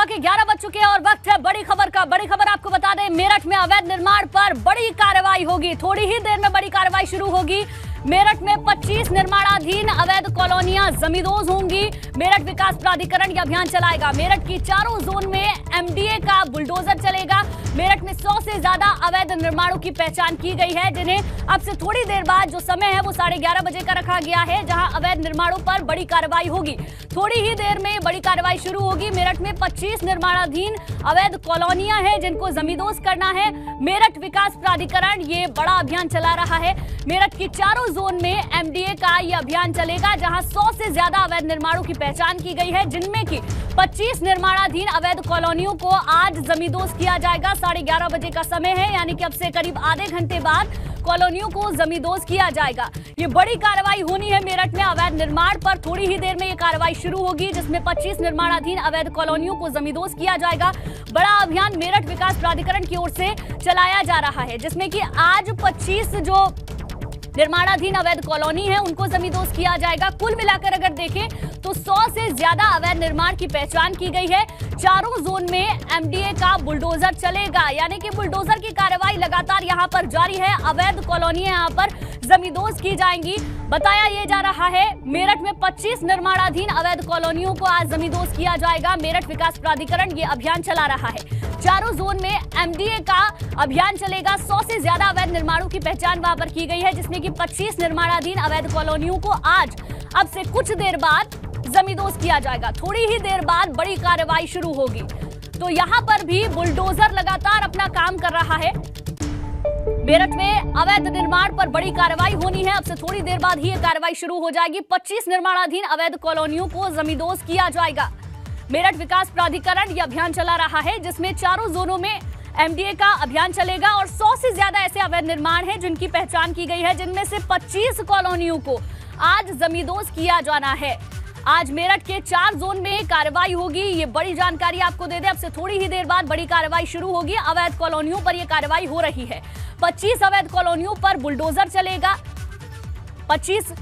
सुबह के 11 बज चुके हैं और वक्त है बड़ी खबर का। बड़ी खबर आपको बता दें, मेरठ में अवैध निर्माण पर बड़ी कार्रवाई होगी। थोड़ी ही देर में बड़ी कार्रवाई शुरू होगी। मेरठ में 25 निर्माणाधीन अवैध कॉलोनियां जमींदोज होंगी। मेरठ विकास प्राधिकरण ये अभियान चलाएगा। मेरठ की चारों जोन में एमडीए का बुलडोजर चलेगा। मेरठ में 100 से ज्यादा अवैध निर्माणों की पहचान की गई है, जिन्हें अब से थोड़ी देर बाद जो समय है वो 11:30 बजे का रखा गया है, जहां अवैध निर्माणों पर बड़ी कार्रवाई होगी। थोड़ी ही देर में बड़ी कार्रवाई शुरू होगी। मेरठ में 25 निर्माणाधीन अवैध कॉलोनियां हैं जिनको जमींदोज करना है। मेरठ विकास प्राधिकरण ये बड़ा अभियान चला रहा है। मेरठ की चारों जोन में एमडीए का ये अभियान चलेगा, जहां 100 से ज्यादा अवैध निर्माणों की पहचान की गई है, जिनमें की 25 निर्माणाधीन अवैध कॉलोनियों को आज जमींदोज किया जाएगा। 11:30 बजे का समय है, यानी कि अब से करीब आधे घंटे बाद कॉलोनियों को जमींदोज किया जाएगा। ये बड़ी कार्रवाई होनी है मेरठ में अवैध निर्माण पर। थोड़ी ही देर में ये कार्रवाई शुरू होगी, जिसमें 25 निर्माणाधीन अवैध कॉलोनियों को जमींदोज किया जाएगा। बड़ा अभियान मेरठ विकास प्राधिकरण की ओर से चलाया जा रहा है, जिसमें कि आज 25 जो निर्माणाधीन अवैध कॉलोनी है उनको जमींदोज किया जाएगा। कुल मिलाकर अगर देखें तो 100 से ज्यादा अवैध निर्माण की पहचान की गई है। चारों जोन में एमडीए का बुलडोजर चलेगा, यानी कि बुलडोजर की कार्रवाई लगातार यहां पर जारी है। अवैध कॉलोनियां यहां पर जमींदोज की जाएंगी। बताया यह जा रहा है मेरठ में 25 निर्माणाधीन अवैध कॉलोनियों को आज जमींदोज किया जाएगा। मेरठ विकास प्राधिकरण ये अभियान चला रहा है। चारों जोन में एमडीए का अभियान चलेगा। 100 से ज्यादा अवैध निर्माणों की पहचान वहां पर की गई है, जिसमें कि 25 निर्माणाधीन अवैध कॉलोनियों को आज अब से कुछ देर बाद जमींदोज किया जाएगा। थोड़ी ही देर बाद बड़ी कार्रवाई शुरू होगी। तो यहां पर भी बुलडोजर लगातार अपना काम कर रहा है। मेरठ में अवैध निर्माण पर बड़ी कार्रवाई होनी है। अब से थोड़ी देर बाद ही यह कार्रवाई शुरू हो जाएगी। 25 निर्माणाधीन अवैध कॉलोनियों को जमींदोज किया जाएगा। मेरठ विकास प्राधिकरण यह अभियान चला रहा है, जिसमें चारों जोनों में एमडीए का अभियान चलेगा और 100 से ज्यादा ऐसे अवैध निर्माण हैं जिनकी पहचान की गई है, जिनमें से 25 कॉलोनियों को आज जमींदोज किया जाना है। आज मेरठ के 4 जोन में कार्रवाई होगी। ये बड़ी जानकारी आपको दे दें, अब से थोड़ी ही देर बाद बड़ी कार्रवाई शुरू होगी। अवैध कॉलोनियों पर यह कार्रवाई हो रही है। 25 अवैध कॉलोनियों पर बुलडोजर चलेगा। 25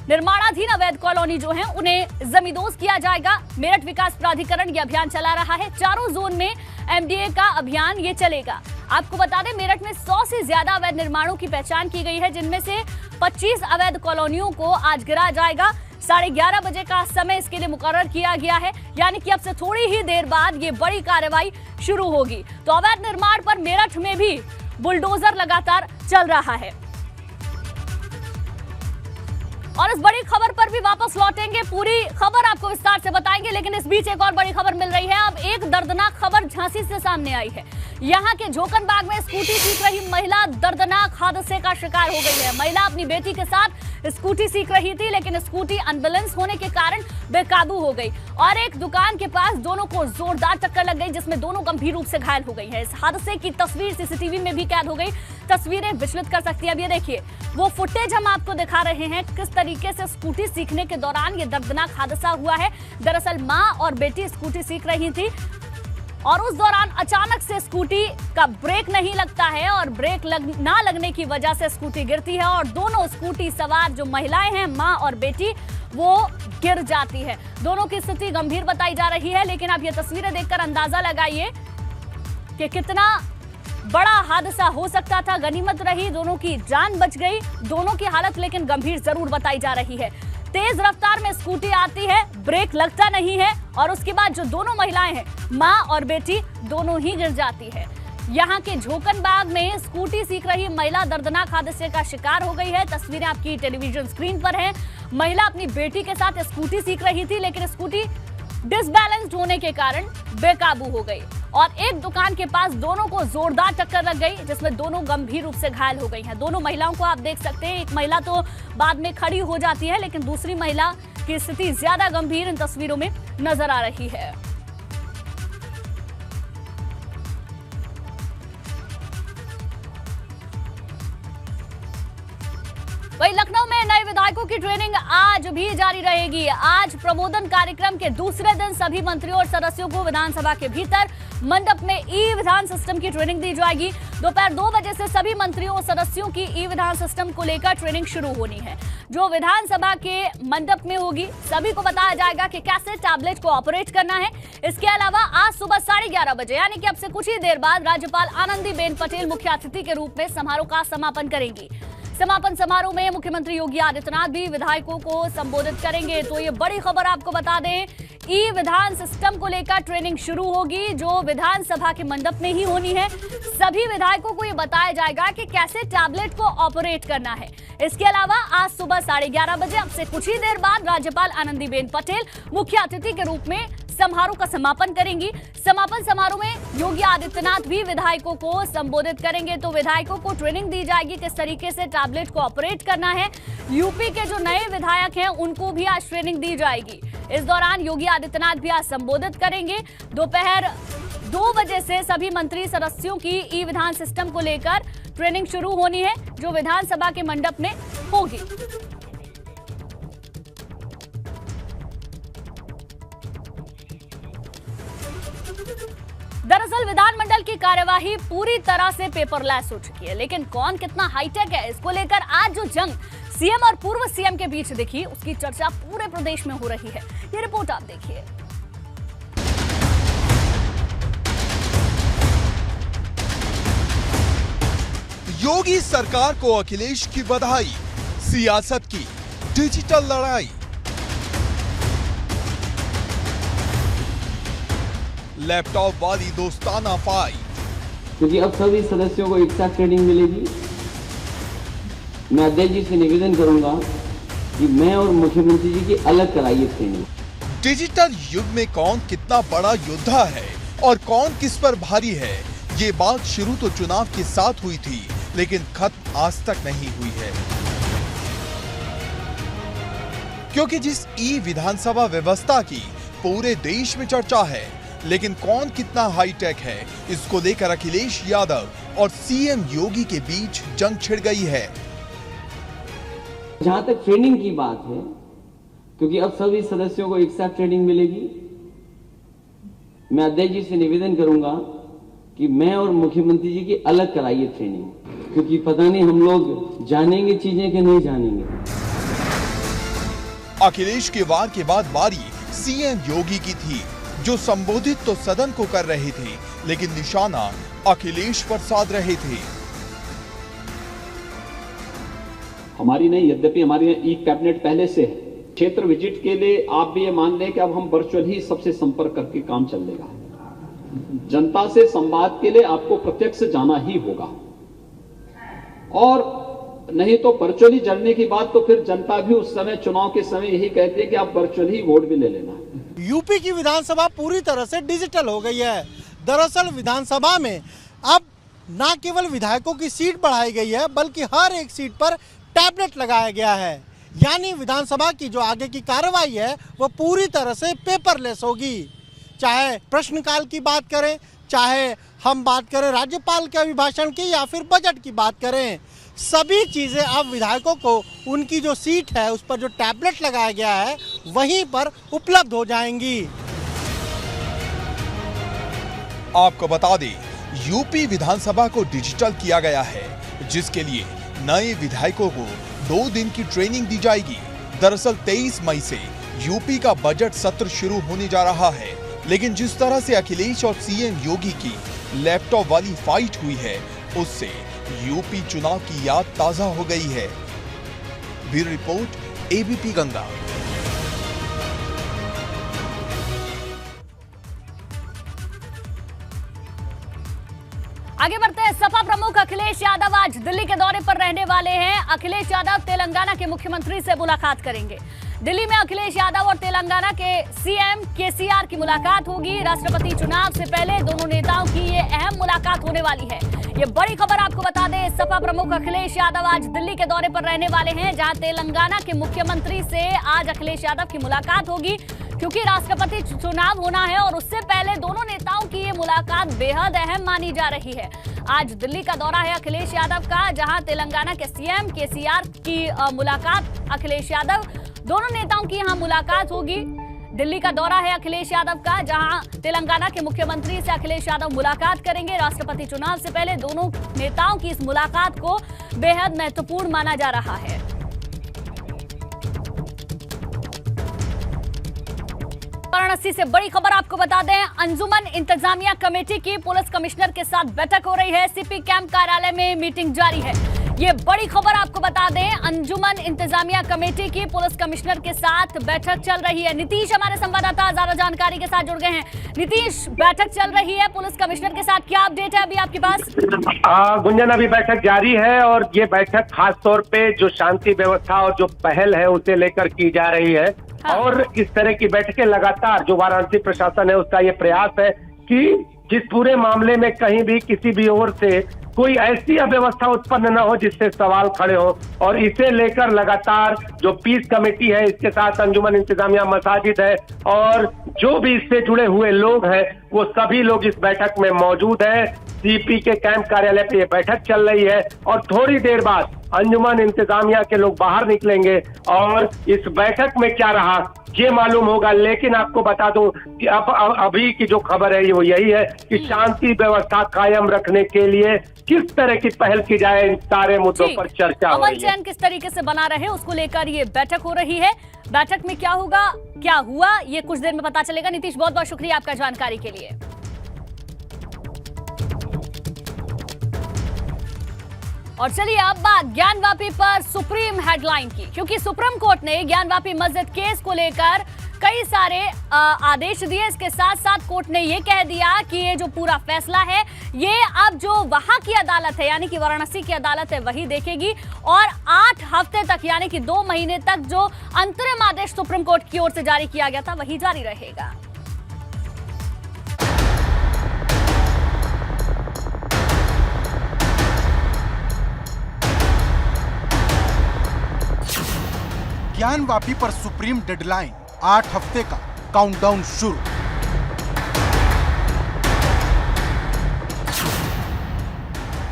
निर्माणाधीन अवैध कॉलोनी जो हैं उन्हें जमींदोज किया जाएगा। मेरठ विकास प्राधिकरण ये अभियान चला रहा है। चारों जोन में एमडीए का अभियान ये चलेगा। आपको बता दें मेरठ में 100 से ज्यादा अवैध निर्माणों की पहचान की गई है, जिनमें से 25 अवैध कॉलोनियों को आज गिराया जाएगा। 11:30 बजे का समय इसके लिए मुकर्रर किया गया है, यानी कि अब से थोड़ी ही देर बाद ये बड़ी कार्रवाई शुरू होगी। तो अवैध निर्माण पर मेरठ में भी बुलडोजर लगातार चल रहा है। और इस बड़ी खबर पर भी वापस लौटेंगे, पूरी खबर आपको विस्तार से बताएंगे, लेकिन इस बीच एक और बड़ी खबर मिल रही है। अब एक दर्दनाक खबर झांसी से सामने आई है। यहाँ के झोकनबाग में स्कूटी सीख रही महिला दर्दनाक हादसे का शिकार हो गई है। महिला अपनी बेटी के साथ स्कूटी सीख रही थी, लेकिन स्कूटी अनबैलेंस होने के कारण बेकाबू हो गई और एक दुकान के पास दोनों को जोरदार टक्कर लग गई, जिसमें दोनों गंभीर रूप से घायल हो गई हैं। इस हादसे की तस्वीर सीसीटीवी में भी कैद हो गई। तस्वीरें विचलित कर सकती है। अब ये देखिए, वो फुटेज हम आपको दिखा रहे हैं किस तरीके से स्कूटी सीखने के दौरान ये दर्दनाक हादसा हुआ है। दरअसल मां और बेटी स्कूटी सीख रही थी और उस दौरान अचानक से स्कूटी का ब्रेक नहीं लगता है और ब्रेक ना लगने की वजह से स्कूटी गिरती है और दोनों स्कूटी सवार जो महिलाएं हैं, मां और बेटी, वो गिर जाती है। दोनों की स्थिति गंभीर बताई जा रही है, लेकिन आप ये तस्वीरें देखकर अंदाजा लगाइए कि कितना बड़ा हादसा हो सकता था। गनीमत रही, दोनों की जान बच गई। दोनों की हालत लेकिन गंभीर जरूर बताई जा रही है। तेज रफ्तार में स्कूटी आती है, ब्रेक लगता नहीं है और उसके बाद जो दोनों महिलाएं हैं, मां और बेटी, दोनों ही गिर जाती है। यहाँ के झोकनबाग में स्कूटी सीख रही महिला दर्दनाक हादसे का शिकार हो गई है। तस्वीरें आपकी टेलीविजन स्क्रीन पर हैं। महिला अपनी बेटी के साथ स्कूटी सीख रही थी, लेकिन स्कूटी डिसबैलेंस्ड होने के कारण बेकाबू हो गई और एक दुकान के पास दोनों को जोरदार टक्कर लग गई, जिसमें दोनों गंभीर रूप से घायल हो गई हैं। दोनों महिलाओं को आप देख सकते हैं। एक महिला तो बाद में खड़ी हो जाती है, लेकिन दूसरी महिला की स्थिति ज्यादा गंभीर इन तस्वीरों में नजर आ रही है। वहीं लखनऊ में नए विधायकों की ट्रेनिंग आज भी जारी रहेगी। आज प्रबोधन कार्यक्रम के दूसरे दिन सभी मंत्रियों और सदस्यों को विधानसभा के भीतर मंडप में ई विधान सिस्टम की ट्रेनिंग दी जाएगी। दोपहर 2 बजे से सभी मंत्रियों और सदस्यों की ई विधान सिस्टम को लेकर ट्रेनिंग शुरू होनी है, जो विधानसभा के मंडप में होगी। सभी को बताया जाएगा कि कैसे टैबलेट को ऑपरेट करना है। इसके अलावा आज सुबह 11:30 बजे यानी कि अब से कुछ ही देर बाद राज्यपाल आनंदीबेन पटेल मुख्य अतिथि के रूप में समारोह का समापन करेंगी। समापन समारोह में मुख्यमंत्री योगी आदित्यनाथ भी विधायकों को संबोधित करेंगे। तो ये बड़ी खबर आपको बता दें, ई विधान सिस्टम को लेकर ट्रेनिंग शुरू होगी, जो विधानसभा के मंडप में ही होनी है। सभी विधायकों को ये बताया जाएगा कि कैसे टैबलेट को ऑपरेट करना है। इसके अलावा आज सुबह 11:30 बजे अब से कुछ ही देर बाद राज्यपाल आनंदीबेन पटेल मुख्य अतिथि के रूप में समारोह का समापन करेंगी। समापन समारोह में योगी आदित्यनाथ भी विधायकों को संबोधित करेंगे। तो विधायकों को ट्रेनिंग दी जाएगी किस तरीके से टैबलेट को ऑपरेट करना है। यूपी के जो नए विधायक हैं उनको भी आज ट्रेनिंग दी जाएगी। इस दौरान योगी आदित्यनाथ भी आज संबोधित करेंगे। दोपहर 2 बजे से सभी मंत्री सदस्यों की ई विधान सिस्टम को लेकर ट्रेनिंग शुरू होनी है, जो विधानसभा के मंडप में होगी। दरअसल विधानमंडल की कार्यवाही पूरी तरह से पेपरलेस हो चुकी है, लेकिन कौन कितना हाईटेक है इसको लेकर आज जो जंग सीएम और पूर्व सीएम के बीच दिखी, उसकी चर्चा पूरे प्रदेश में हो रही है। ये रिपोर्ट आप देखिए। योगी सरकार को अखिलेश की बधाई, सियासत की डिजिटल लड़ाई। लैपटॉप वाली दोस्ताना फाइट, क्योंकि अब सभी सदस्यों को एक साथ ट्रेनिंग मिलेगी। मैं अध्यक्ष जी से निवेदन करूंगा कि मैं और मुख्यमंत्री जी की अलग कराइए ट्रेनिंग। डिजिटल युग में कौन कितना बड़ा योद्धा है और कौन किस पर भारी है, ये बात शुरू तो चुनाव के साथ हुई थी, लेकिन खत्म आज तक नहीं हुई है। क्योंकि जिस ई विधानसभा व्यवस्था की पूरे देश में चर्चा है, लेकिन कौन कितना हाईटेक है, इसको लेकर अखिलेश यादव और सीएम योगी के बीच जंग छिड़ गई है। जहां तक ट्रेनिंग की बात है, क्योंकि अब सभी सदस्यों को एक साथ ट्रेनिंग मिलेगी, मैं अध्यक्ष जी से निवेदन करूंगा कि मैं और मुख्यमंत्री जी की अलग कराइए ट्रेनिंग, क्योंकि पता नहीं हम लोग जानेंगे चीजें कि नहीं जानेंगे। अखिलेश के वार के बाद बारी सीएम योगी की थी, जो संबोधित तो सदन को कर रहे थे, लेकिन निशाना अखिलेश पर साध रहे थे। हमारी नहीं, यद्यपि हमारी ई कैबिनेट पहले से है। क्षेत्र विजिट के लिए आप भी ये मान लें कि अब हम वर्चुअल ही सबसे संपर्क करके काम चलेगा। जनता से संवाद के लिए आपको प्रत्यक्ष जाना ही होगा, और नहीं तो वर्चुअली जड़ने की बात तो फिर जनता भी उस समय चुनाव के समय यही कहती है कि आप वर्चुअल ही वोट भी ले लेना। यूपी की विधानसभा पूरी तरह से डिजिटल हो गई है। दरअसल विधानसभा में अब न केवल विधायकों की सीट बढ़ाई गई है, बल्कि हर एक सीट पर टैबलेट लगाया गया है। यानी विधानसभा की जो आगे की कार्रवाई है वो पूरी तरह से पेपरलेस होगी। चाहे प्रश्नकाल की बात करें, चाहे हम बात करें राज्यपाल के अभिभाषण की, या फिर बजट की बात करें, सभी चीजें अब विधायकों को उनकी जो सीट है उस पर जो टैबलेट लगाया गया है वहीं पर उपलब्ध हो जाएंगी। आपको बता दें, यूपी विधानसभा को डिजिटल किया गया है, जिसके लिए नए विधायकों को 2 दिन की ट्रेनिंग दी जाएगी। दरअसल 23 मई से यूपी का बजट सत्र शुरू होने जा रहा है, लेकिन जिस तरह से अखिलेश और सीएम योगी की लैपटॉप वाली फाइट हुई है, उससे यूपी चुनाव की याद ताजा हो गई है। Bureau report, ABP Ganga. आगे बढ़ते हैं। सपा प्रमुख अखिलेश यादव आज दिल्ली के दौरे पर रहने वाले हैं। अखिलेश यादव तेलंगाना के मुख्यमंत्री से मुलाकात करेंगे। दिल्ली में अखिलेश यादव और तेलंगाना के सीएम केसीआर की मुलाकात होगी। राष्ट्रपति चुनाव से पहले दोनों नेताओं की ये अहम मुलाकात होने वाली है। ये बड़ी खबर आपको बता दें, सपा प्रमुख अखिलेश यादव आज दिल्ली के दौरे पर रहने वाले हैं, जहां तेलंगाना के मुख्यमंत्री से आज अखिलेश यादव की मुलाकात होगी। क्योंकि राष्ट्रपति चुनाव होना है और उससे पहले दोनों नेताओं की ये मुलाकात बेहद अहम मानी जा रही है। आज दिल्ली का दौरा है अखिलेश यादव का, जहां तेलंगाना के सीएम केसीआर की मुलाकात अखिलेश यादव, दोनों नेताओं की यहां मुलाकात होगी। दिल्ली का दौरा है अखिलेश यादव का, जहां तेलंगाना के मुख्यमंत्री से अखिलेश यादव मुलाकात करेंगे। राष्ट्रपति चुनाव से पहले दोनों नेताओं की इस मुलाकात को बेहद महत्वपूर्ण माना जा रहा है। वाराणसी से बड़ी खबर आपको बता दें, अंजुमन इंतजामिया कमेटी की पुलिस कमिश्नर के साथ बैठक हो रही है। सीपी कैंप कार्यालय में मीटिंग जारी है। ये बड़ी खबर आपको बता दें, अंजुमन इंतजामिया कमेटी की पुलिस कमिश्नर के साथ बैठक चल रही है। नीतीश हमारे संवाददाता ज्यादा जानकारी के साथ जुड़ गए हैं। नीतीश, बैठक चल रही है पुलिस कमिश्नर के साथ, क्या अपडेट है अभी आपके पास? गुंजन, अभी बैठक जारी है और ये बैठक खास तौर पे जो शांति व्यवस्था और जो पहल है उसे लेकर की जा रही है। हाँ। और इस तरह की बैठकें लगातार जो वाराणसी प्रशासन है उसका ये प्रयास है कि जिस पूरे मामले में कहीं भी किसी भी ओर से कोई ऐसी अव्यवस्था उत्पन्न न हो जिससे सवाल खड़े हो, और इसे लेकर लगातार जो पीस कमेटी है, इसके साथ अंजुमन इंतजामिया मसाजिद है और जो भी इससे जुड़े हुए लोग हैं वो सभी लोग इस बैठक में मौजूद है। सीपी के कैंप कार्यालय पे ये बैठक चल रही है और थोड़ी देर बाद अंजुमन इंतजामिया के लोग बाहर निकलेंगे और इस बैठक में क्या रहा ये मालूम होगा। लेकिन आपको बता दूं कि अभी की जो खबर है वो यही है कि शांति व्यवस्था कायम रखने के लिए किस तरह की पहल की जाए, इन सारे मुद्दों पर चर्चा हो रही है। अमन चैन किस तरीके से बना रहे उसको लेकर ये बैठक हो रही है। बैठक में क्या होगा, क्या हुआ, ये कुछ देर में पता चलेगा। नीतीश, बहुत बहुत शुक्रिया आपका जानकारी के लिए। और चलिए अब बात ज्ञानवापी पर सुप्रीम हेडलाइन की, क्योंकि सुप्रीम कोर्ट ने ज्ञानवापी मस्जिद केस को लेकर कई सारे आदेश दिए। इसके साथ साथ कोर्ट ने ये कह दिया कि ये जो पूरा फैसला है ये अब जो वहां की अदालत है यानी कि वाराणसी की अदालत है वही देखेगी, और 8 हफ्ते तक यानी कि 2 महीने तक जो अंतरिम आदेश सुप्रीम कोर्ट की ओर से जारी किया गया था वही जारी रहेगा। ज्ञानवापी पर सुप्रीम डेडलाइन, 8 हफ्ते का काउंटडाउन शुरू।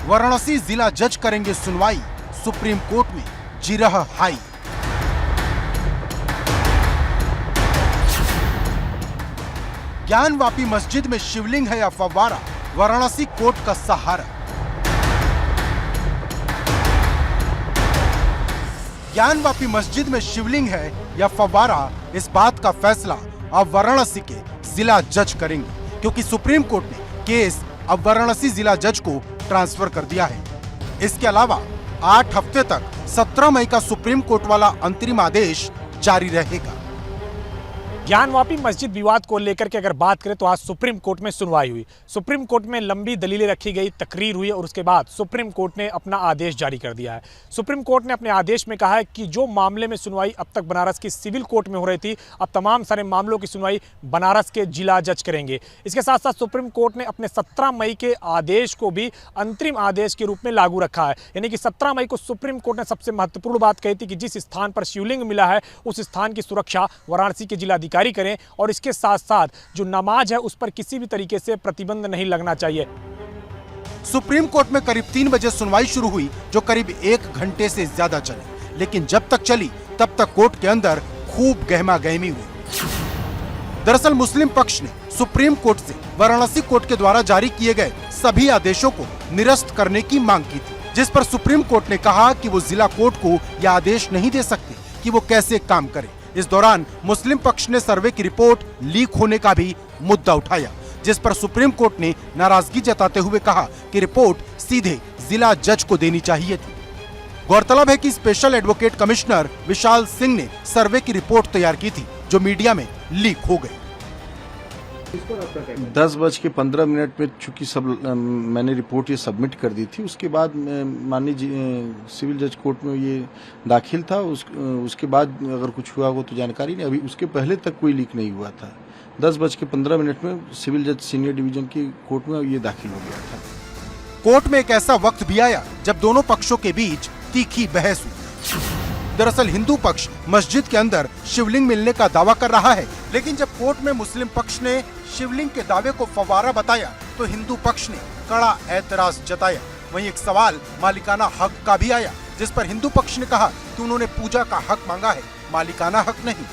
वाराणसी जिला जज करेंगे सुनवाई, सुप्रीम कोर्ट में जिरह हाई। ज्ञानवापी मस्जिद में शिवलिंग है या फव्वारा, वाराणसी कोर्ट का सहारा। ज्ञानवापी मस्जिद में शिवलिंग है या फव्वारा, इस बात का फैसला अब वाराणसी के जिला जज करेंगे, क्योंकि सुप्रीम कोर्ट ने केस अब वाराणसी जिला जज को ट्रांसफर कर दिया है। इसके अलावा 8 हफ्ते तक 17 मई का सुप्रीम कोर्ट वाला अंतरिम आदेश जारी रहेगा। ज्ञानवापी मस्जिद विवाद को लेकर के अगर बात करें तो आज सुप्रीम कोर्ट में सुनवाई हुई। सुप्रीम कोर्ट में लंबी दलीलें रखी गई, तकरीर हुई और उसके बाद सुप्रीम कोर्ट ने अपना आदेश जारी कर दिया है। सुप्रीम कोर्ट ने अपने आदेश में कहा है कि जो मामले में सुनवाई अब तक बनारस की सिविल कोर्ट में हो रही थी, अब तमाम सारे मामलों की सुनवाई बनारस के जिला जज करेंगे। इसके साथ साथ सुप्रीम कोर्ट ने अपने 17 मई के आदेश को भी अंतरिम आदेश के रूप में लागू रखा है। यानी कि 17 मई को सुप्रीम कोर्ट ने सबसे महत्वपूर्ण बात कही थी कि जिस स्थान पर शिवलिंग मिला है उस स्थान की सुरक्षा वाराणसी के जिलाधिकारी करें, और इसके साथ साथ जो नमाज है उस पर किसी भी तरीके से प्रतिबंध नहीं लगना चाहिए। सुप्रीम कोर्ट में करीब 3 बजे सुनवाई शुरू हुई, जो करीब 1 घंटे से ज्यादा चली, लेकिन जब तक चली तब तक कोर्ट के अंदर खूब गहमा गहमी हुई। दरअसल मुस्लिम पक्ष ने सुप्रीम कोर्ट से वाराणसी कोर्ट के द्वारा जारी किए गए सभी आदेशों को निरस्त करने की मांग की थी, जिस पर सुप्रीम कोर्ट ने कहा कि वो जिला कोर्ट को यह आदेश नहीं दे सकते कि वो कैसे काम करे। इस दौरान मुस्लिम पक्ष ने सर्वे की रिपोर्ट लीक होने का भी मुद्दा उठाया, जिस पर सुप्रीम कोर्ट ने नाराजगी जताते हुए कहा कि रिपोर्ट सीधे जिला जज को देनी चाहिए थी। गौरतलब है कि special advocate commissioner Vishal Singh ने सर्वे की रिपोर्ट तैयार की थी, जो मीडिया में लीक हो गई। 10:15 में चूंकि सब मैंने रिपोर्ट ये सबमिट कर दी थी, उसके बाद माननीय सिविल जज कोर्ट में ये दाखिल था। उसके बाद अगर कुछ हुआ हो तो जानकारी नहीं, अभी उसके पहले तक कोई लीक नहीं हुआ था। 10:15 में सिविल जज सीनियर डिवीजन की कोर्ट में ये दाखिल हो गया था। कोर्ट में एक ऐसा वक्त भी आया जब दोनों पक्षों के बीच तीखी बहस हुई। दरअसल हिंदू पक्ष मस्जिद के अंदर शिवलिंग मिलने का दावा कर रहा है, लेकिन जब कोर्ट में मुस्लिम पक्ष ने शिवलिंग के दावे को फव्वारा बताया तो हिंदू पक्ष ने कड़ा ऐतराज जताया। वहीं एक सवाल मालिकाना हक का भी आया, जिस पर हिंदू पक्ष ने कहा कि उन्होंने पूजा का हक मांगा है, मालिकाना हक नहीं।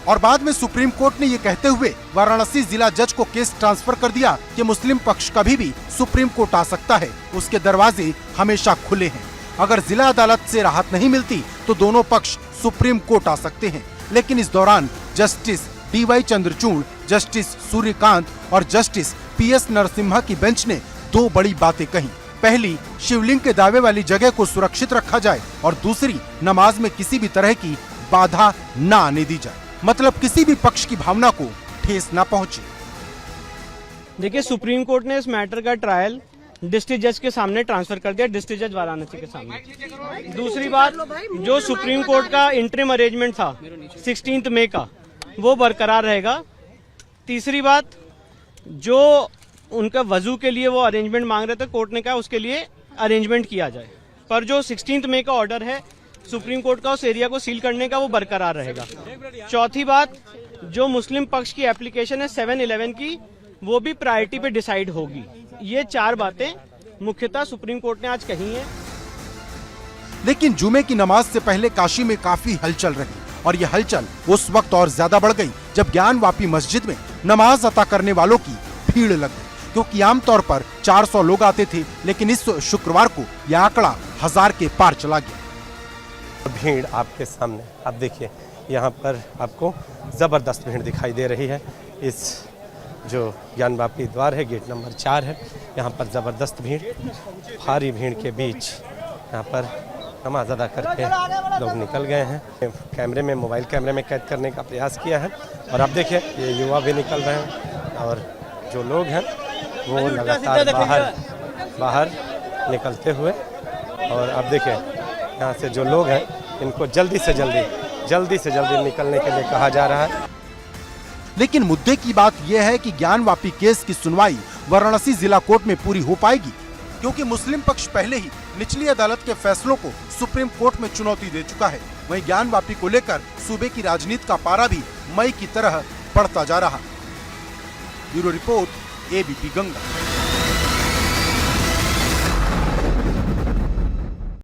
और बाद में सुप्रीम कोर्ट ने ये कहते हुए वाराणसी जिला जज को केस ट्रांसफर कर दिया कि मुस्लिम पक्ष कभी भी सुप्रीम कोर्ट आ सकता है, उसके दरवाजे हमेशा खुले हैं। अगर जिला अदालत से राहत नहीं मिलती तो दोनों पक्ष सुप्रीम कोर्ट आ सकते हैं। लेकिन इस दौरान justice DY Chandrachud, justice Suryakant और जस्टिस PS नरसिम्हा की बेंच ने दो बड़ी बातें कही। पहली, शिवलिंग के दावे वाली जगह को सुरक्षित रखा जाए और दूसरी, नमाज में किसी भी तरह की बाधा न आने दी जाए, मतलब किसी भी पक्ष की भावना को ठेस न पहुंचे। देखिए, सुप्रीम कोर्ट ने इस मैटर का ट्रायल डिस्ट्रिक्ट जज के सामने ट्रांसफर कर दिया, डिस्ट्रिक्ट जज वाराणसी के सामने। दूसरी बात, जो सुप्रीम कोर्ट का इंटरिम अरेंजमेंट था 16 मई का, वो बरकरार रहेगा। तीसरी बात, जो उनका वजू के लिए वो अरेंजमेंट मांग रहे थे, कोर्ट ने कहा उसके लिए अरेंजमेंट किया जाए, पर जो 16 मई का ऑर्डर है सुप्रीम कोर्ट का उस एरिया को सील करने का, वो बरकरार रहेगा। चौथी बात, जो मुस्लिम पक्ष की एप्लीकेशन है 7/11 की, वो भी प्रायोरिटी पे डिसाइड होगी। ये चार बातें मुख्यतः सुप्रीम कोर्ट ने आज कही हैं। लेकिन जुमे की नमाज से पहले काशी में काफी हलचल रही और ये हलचल उस वक्त और ज्यादा बढ़ गई जब ज्ञानवापी मस्जिद में नमाज अता करने वालों की भीड़ लग गई, क्योंकि आमतौर पर 400 लोग आते थे, लेकिन इस शुक्रवार को यह आंकड़ा 1000 के पार चला गया। भीड़ आपके सामने आप देखिए, यहाँ पर आपको ज़बरदस्त भीड़ दिखाई दे रही है। इस जो ज्ञानवापी द्वार है, गेट नंबर 4 है, यहाँ पर ज़बरदस्त भीड़, भारी भीड़ के बीच यहाँ पर नमाज अदा करके लोग निकल गए हैं। कैमरे में, मोबाइल कैमरे में कैद करने का प्रयास किया है और आप देखिए ये युवा भी निकल रहे हैं और जो लोग हैं वो लगातार बाहर निकलते हुए, और आप देखिए यहाँ से जो लोग हैं इनको जल्दी से जल्दी निकलने के लिए कहा जा रहा है। लेकिन मुद्दे की बात यह है कि ज्ञानवापी केस की सुनवाई वाराणसी जिला कोर्ट में पूरी हो पाएगी, क्योंकि मुस्लिम पक्ष पहले ही निचली अदालत के फैसलों को सुप्रीम कोर्ट में चुनौती दे चुका है। वहीं ज्ञानवापी को लेकर सूबे की राजनीति का पारा भी मई की तरह बढ़ता जा रहा। Bureau report, ABP Ganga.